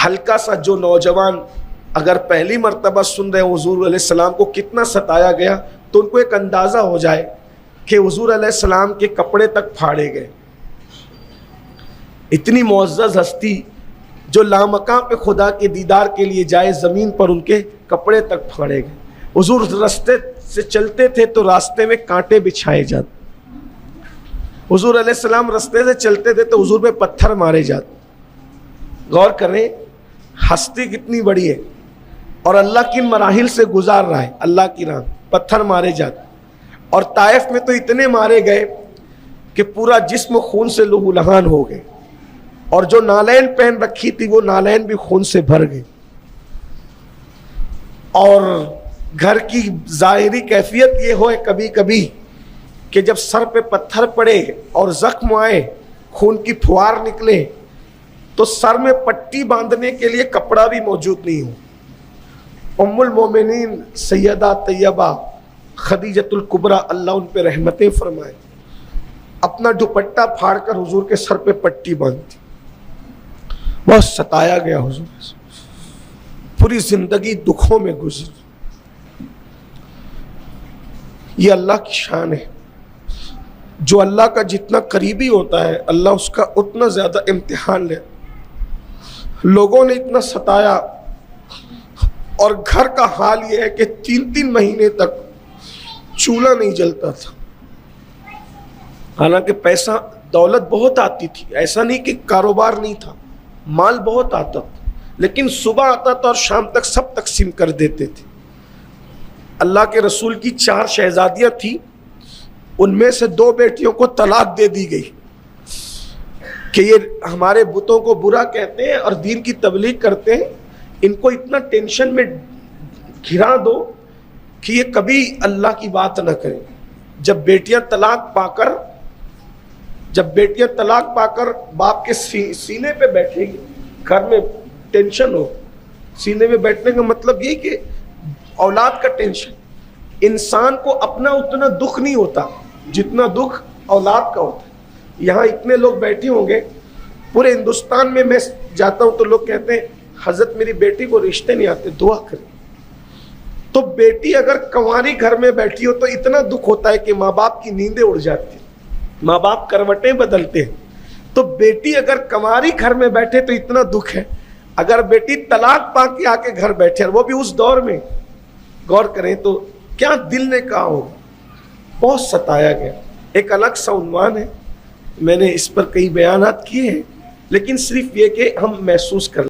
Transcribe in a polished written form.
ہلکا سا جو نوجوان اگر پہلی مرتبہ سن رہے ہیں حضور علیہ السلام کو کتنا ستایا گیا، تو ان کو ایک اندازہ ہو جائے کہ حضور علیہ السلام کے کپڑے تک پھاڑے گئے. اتنی معزز ہستی جو لامکاں پہ خدا کے دیدار کے لیے جائے، زمین پر ان کے کپڑے تک پھاڑے گئے. حضور راستے سے چلتے تھے تو راستے میں کانٹے بچھائے جاتے. حضور علیہ السلام راستے سے چلتے تھے تو حضور پہ پتھر مارے جاتے. غور کریں ہستی کتنی بڑی ہے اور اللہ کن مراحل سے گزار رہا ہے. اللہ کی راہ پتھر مارے جاتے. اور طائف میں تو اتنے مارے گئے کہ پورا جسم خون سے لہو لہان ہو گئے، اور جو نالین پہن رکھی تھی وہ نالین بھی خون سے بھر گئی. اور گھر کی ظاہری کیفیت یہ ہوئے کبھی کبھی کہ جب سر پہ پتھر پڑے اور زخم آئے، خون کی پھوار نکلے، تو سر میں پٹی باندھنے کے لیے کپڑا بھی موجود نہیں ہو. ام المومنین سیدہ طیبہ خدیجۃ الکبریٰ اللہ ان پہ رحمتیں فرمائے، اپنا دوپٹہ پھاڑ کر حضور کے سر پہ پٹی باندھی. بہت ستایا گیا حضور، پوری زندگی دکھوں میں گزری. یہ اللہ کی شان ہے. جو اللہ کا جتنا قریبی ہوتا ہے اللہ اس کا اتنا زیادہ امتحان لے. لوگوں نے اتنا ستایا، اور گھر کا حال یہ ہے کہ 3 مہینے تک چولہا نہیں جلتا تھا. حالانکہ پیسہ دولت بہت آتی تھی، ایسا نہیں کہ کاروبار نہیں تھا، مال بہت آتا تھا، لیکن صبح آتا تھا اور شام تک سب تقسیم کر دیتے تھے. اللہ کے رسول کی 4 شہزادیاں تھیں، ان میں سے 2 بیٹیوں کو طلاق دے دی گئی کہ یہ ہمارے بتوں کو برا کہتے ہیں اور دین کی تبلیغ کرتے ہیں، ان کو اتنا ٹینشن میں گھرا دو کہ یہ کبھی اللہ کی بات نہ کریں. جب بیٹیاں طلاق پا کر باپ کے سینے پہ بیٹھے گی، گھر میں ٹینشن ہو. سینے میں بیٹھنے کا مطلب یہ کہ اولاد کا ٹینشن. انسان کو اپنا اتنا دکھ نہیں ہوتا جتنا دکھ اولاد کا ہوتا ہے. یہاں اتنے لوگ بیٹھے ہوں گے پورے ہندوستان میں جاتا ہوں تو لوگ کہتے ہیں حضرت میری بیٹی کو رشتے نہیں آتے، دعا کریں. تو بیٹی اگر کنواری گھر میں بیٹھی ہو تو اتنا دکھ ہوتا ہے کہ ماں باپ کی نیندیں اڑ جاتی ہیں، ماں باپ کروٹیں بدلتے ہیں. تو بیٹی اگر کنواری گھر میں بیٹھے تو اتنا دکھ ہے. اگر بیٹی طلاق پا کے آ کے گھر بیٹھے وہ بھی اس دور میں، غور کریں تو کیا دل نے کہا ہو. بہت ستایا گیا. ایک الگ سا عنوان ہے، میں نے اس پر کئی بیانات کیے ہیں، لیکن صرف یہ کہ ہم محسوس کر